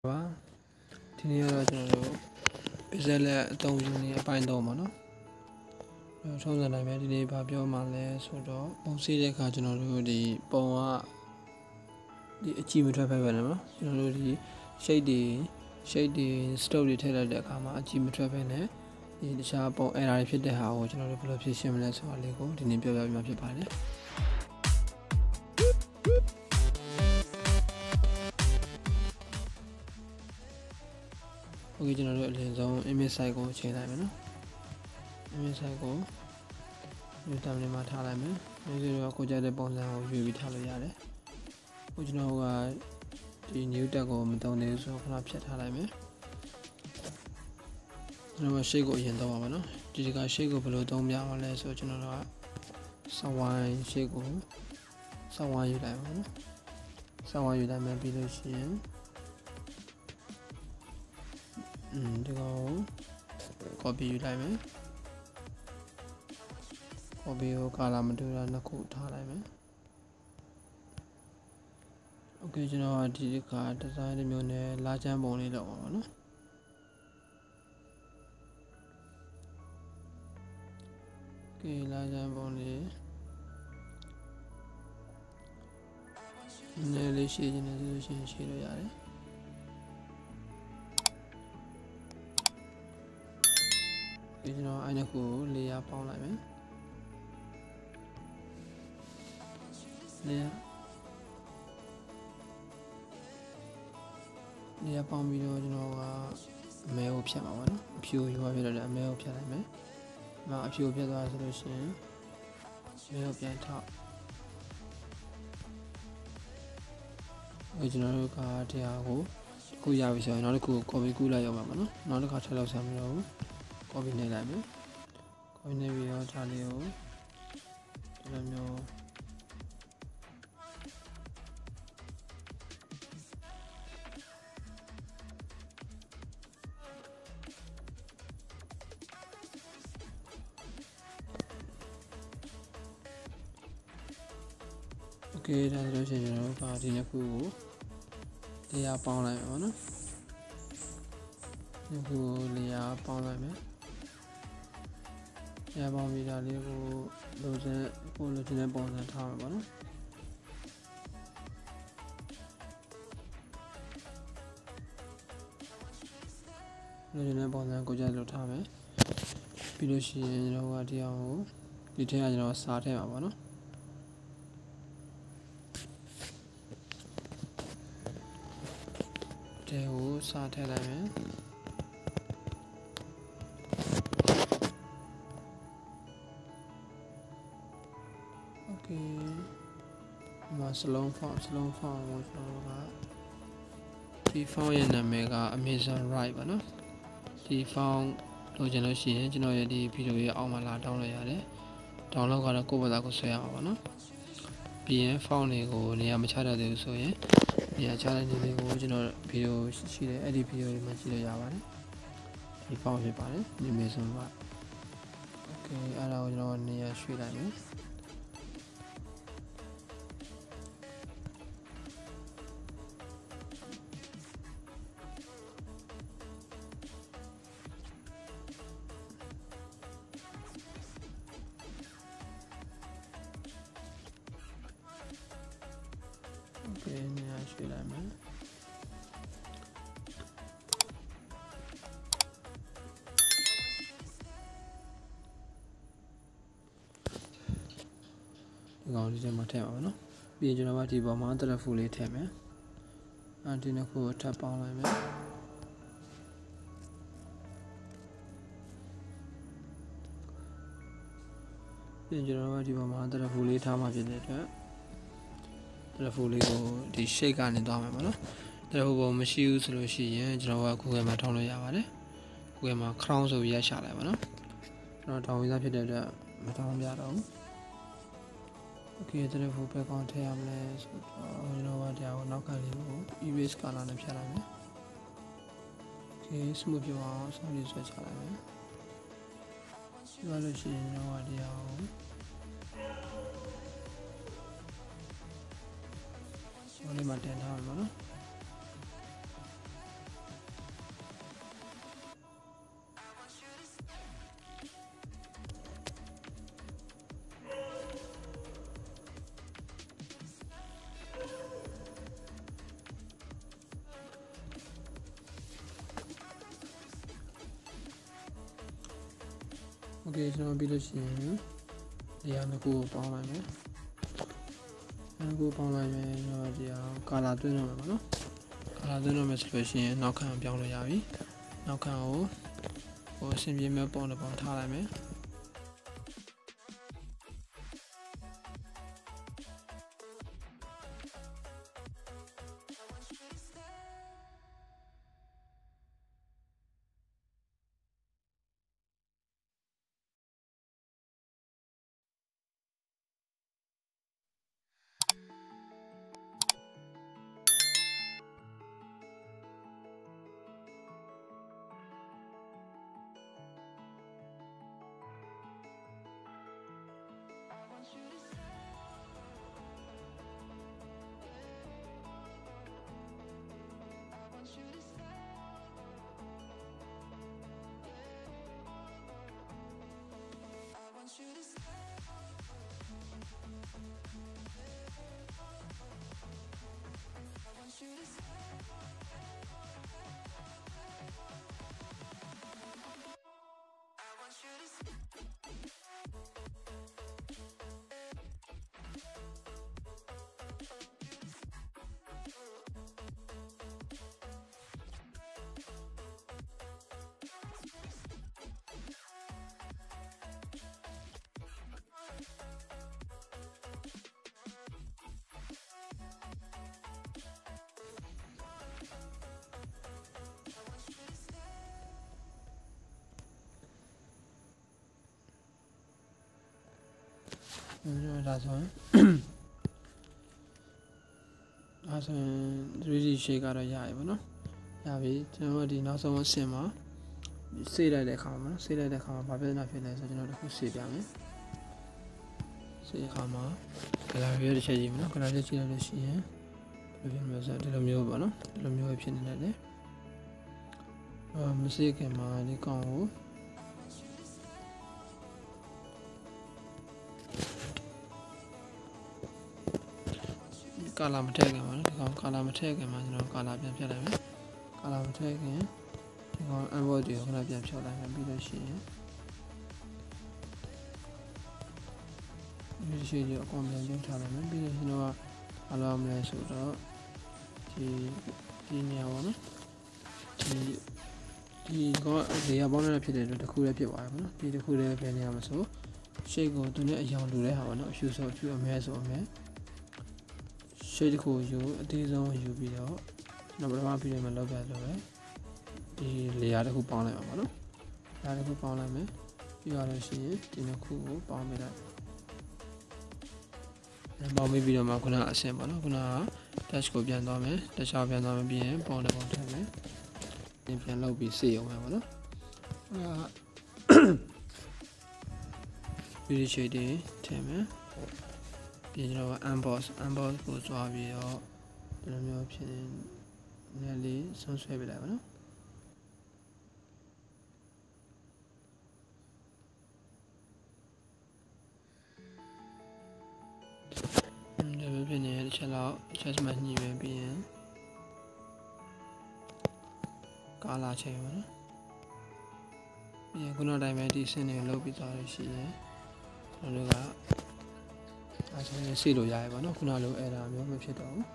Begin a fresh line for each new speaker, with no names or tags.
吧，今天要讲到Pixellab 动用的摆动嘛喏，从这里面今天发表嘛嘞，说到公司的看讲到的帮啊，的基本出牌完了嘛，讲到的谁的 story 睇来的看嘛，基本出牌呢，的下帮 error ဖြစ်တဲ့ဟာကိုကျွန်တော်တို့ဘယ်လိုဖြေရှင်းမလဲဆိုတာလေးကိုဒီနေ့ပြောပြပြမှာဖြစ်ပါတယ်။ OK ကျွန်တော်တို့အရင်ဆုံး image site ကိုချိန်လိုက်မယ်နော် image site ကို new terminal မှာထားလိုက်မယ်။ဒီလိုကိုကြတဲ့ပုံစံကိုရွေးပြီးထားလို့ရတယ်။အခုကျွန်တော်ကဒီ new tab ကိုမသုံးသေးဘူးဆိုတော့ခဏဖြတ်ထားလိုက်မယ်။ကျွန်တော်က shape ကိုအရင်သုံးပါမယ်နော်။ဒီက shape ကိုဘယ်လိုသုံးပြမလဲဆိုတော့ကျွန်တော်တို့က sawine shape ကို sawine ယူလိုက်ပါမယ်နော်။ sawine ယူလိုက်မယ်ပြီးလို့ရှိရင်ဒီကောင် copy ယူလိုက်မယ် copy ကို color မတူတာနှစ်ခုထားလိုက်မယ် okay ကျွန်တော်ဒီက design တစ်မျိုးနဲ့လာချမ်းပုံလေးလောက်ပါပါနော် okay လာချမ်းပုံလေးနည်းလေးရှင်းနေတယ်ဆိုလို့ရှင်းလို့ရတယ် ဒီကျွန်တော်အဲ့နှစ်ခုကို layer ပေါင်းလိုက်မယ် layer ပေါင်းပြီးတော့ကျွန်တော်ကအမဲကိုဖြတ်မှာပါနော်အဖြူရွာပြတော့လည်းအမဲကိုဖြတ်လိုက်မယ်နောက်အဖြူဖြတ်သွားဆိုလို့ရှိရင်အမဲကိုပြန်ထောက်ကျွန်တော်တို့ကတရားကိုခုရပြီဆိုရင်နောက်တစ်ခုကို copy ကူးလိုက်ရအောင်ပါနော်နောက်တစ်ခါထပ်လောက်ဆက်ပြီးတော့ copy နေလိုက်မယ် copy နေပြီးတော့ဒါလေးကိုဒီလိုမျိုး okay ဒါဆိုလို့ရှိရင်ကျွန်တော်တို့ဒီနှစ်ခုကိုlayer ပေါင်းလိုက်မယ်ပေါ့နော်ဒီခုကို layer ပေါင်းလိုက်မယ် layer ပေါင်းပြီးဒါလေးကိုလိုချင်တဲ့ပုံစံထားမှာပေါ့နော်လိုချင်တဲ့ပုံစံကိုကြိုက်လို့ထားမယ်ပြီးလို့ရှိရင်ကျွန်တော်ကဒီအောင်ကိုဒီထဲကကျွန်တော်စာထည့်မှာပေါ့နော် ကိုစာထည့်လိုက်မယ် okay ဒီမှာ slow font ကိုကျွန်တော်ကဒီ font ရဲ့နာမည်က Amazon Right ပါနော်ဒီ font လိုချင်လို့ရှိရင်ကျွန်တော်ရဲ့ဒီဗီဒီယိုရဲ့အောက်မှာလာdownloadရတယ် download ကတော့ကိုယ့်ဘာသာကိုဆွဲရမှာပါနော်ပြီးရင် font တွေကိုနေရာမချတတ်သေးဘူးဆိုရင်နေရာချတဲ့နေလေးကိုကျွန်တော်ဗီဒီယိုရှိတယ်အဲ့ဒီဗီဒီယိုတွေမှာကြည့်လို့ရပါတယ်ဒီ font ဖြစ်ပါတယ် Amazon Right okay အဲ့ဒါကိုကျွန်တော်နေရာရွှေ့လိုက်မယ် okay နေရာရွှေ့လိုက်မယ် ဒီကောင်ဒီထဲမှာထည့်ပါမယ်နော်ပြီးရင်ကျွန်တော်ကဒီပေါ်မှာတရဖူလေးထည့်မယ်ဒီနှစ်ခုကိုထပ်ပေါင်းလိုက်မယ်ပြီးရင်ကျွန်တော်ကဒီပေါ်မှာတရဖူလေးထားမှဖြစ်တဲ့အတွက်တရဖူလေးကိုဒီ shape ကနေသွားမယ်ပေါ့နော်တရဖူပုံမရှိဘူးဆိုလို့ရှိရင်ကျွန်တော်က Google မှာထောင်းလို့ရပါတယ် Google မှာ crown ဆိုပြီးရရှာလိုက်ပါနော်ကျွန်တော်တောင်းဝေးသားဖြစ်တဲ့အတွက်မတောင်းပြတော့ဘူး okay တရဖူဘက်ကောင်ထည့်ရမလဲဆိုတော့ကျွန်တော်ကတရားကိုနောက်ကလေးကို erase color နဲ့ဖြတ်လိုက်မယ် okay smooth ပြောအောင်ဆောင်းလေးဆွဲချလိုက်မယ်ရှိပါလို့ရှိရင်ကျွန်တော်ကတရားကို လေးမှာတင်ထားမှာနော် OK ကျွန်တော်ပြီးလို့ရှိရင်ဒီဟာနှစ်ခုကိုပေါင်းလိုက်မယ်နှစ်ခုပေါင်းလိုက်မယ်ကျွန်တော်ဒီဟာကာလာသွင်းတော့မယ်ပေါ့နော်ကာလာသွင်းတော့မယ်ဆိုလို့ရှိရင်နောက်ခံပြောင်းလို့ရပြီနောက်ခံကိုအဆင်ပြေမဲ့ပုံတစ်ပုံထားလိုက်မယ်ဒါဆိုရင်3D shape ကတော့ရပြီပေါ့နော်ရပြီကျွန်တော်ဒီနောက်ဆုံးအဆင့်မှာစေးလိုက်တဲ့အခါမှာစေးလိုက်တဲ့အခါမှာဘာပြဿနာဖြစ်လဲဆိုတော့ကျွန်တော်တစ်ခုစေးပြမယ်စေးအခါမှာ gallery တစ်ချက်ကြည့်မယ်နော် gallery ကြည့်လိုက်လို့ရှိရင်ဘယ်လိုဖြစ်မလဲဆိုတော့ဒီလိုမျိုးပေါ့နော်ဒီလိုမျိုးဖြစ်နေတယ်မစေးခင်မှာဒီကောင်ကိုကာလာမထည့်ခင်ပါနော်ဒီကောင်ကာလာမထည့်ခင်မှာကျွန်တော်ကာလာပြန်ဖြတ်လိုက်မယ်ကာလာမထည့်ခင်ဒီကောင် emboss ကိုခဏပြန်ဖြုတ်လိုက်မယ်ပြီးလို့ရှိရင်ဒီရှိကြီးအကောင်ပြန်ပြုတ်ထားလိုက်မယ်ပြီးတော့ကျွန်တော်ကဘာလုပ်မလဲဆိုတော့ဒီနေရာပေါ့နော်ဒီကောင်လေယာပေါင်းနေတာဖြစ်တဲ့အတွက်တစ်ခုလည်းဖြစ်သွားတယ်ပေါ့နော်ဒီတစ်ခုလည်းပြန်နေရမှာဆိုရှေ့ကိုသူနဲ့အယောင်တူတဲ့ဟာပေါ့နော်အဖြူဆိုအဖြူအမဲဆိုအမဲရှေ့တစ်ခုယူအသေးဆုံးယူပြီးတော့ကျွန်တော်ပထမပြီးရမယ်လောက်ပြလို့ပဲဒီလေယာတစ်ခုပေါင်းလိုက်ပါပေါ့နော်ဒါတစ်ခုပေါင်းလိုက်မယ်ပြီးတော့ရှိရင်ဒီနှစ်ခုကိုပေါင်းပေးလိုက်ပေါင်းပြီးတော့မှခုနအဆင့်ပေါ့နော်ခုနက touch ကိုပြန်သွားမယ်touch ကိုပြန်သွားမယ်ပြီးရင်ပေါင်းတစ်ပေါင်းထည့်မယ်ပြန်လုပ်ပြီးစေအောင်ပဲပေါ့နော်ဒီ shade တွေထည့်မယ်ပြီးကျွန်တော်က emboss ကိုကြွားပြီးတော့ဒီလိုမျိုးဖြစ်နေလေးဆုံးဆွဲပေးလိုက်ပါနော်ဒီလိုဖြစ်နေတဲ့ချက်လောက်ချက်မှညှိပဲပြီးရင်ကာလာချိန်ပါနော်ပြီးရင်ခုနတိုင်းပဲဒီစင်းတွေလုပ်ပြီးသွားလို့ရှိရင်ကျွန်တော်တို့ကအဲဆိုရင်စေးလို့ရရပါတော့ခုနလိုအဲ့ဒါမျိုးမဖြစ်တော့ဘူး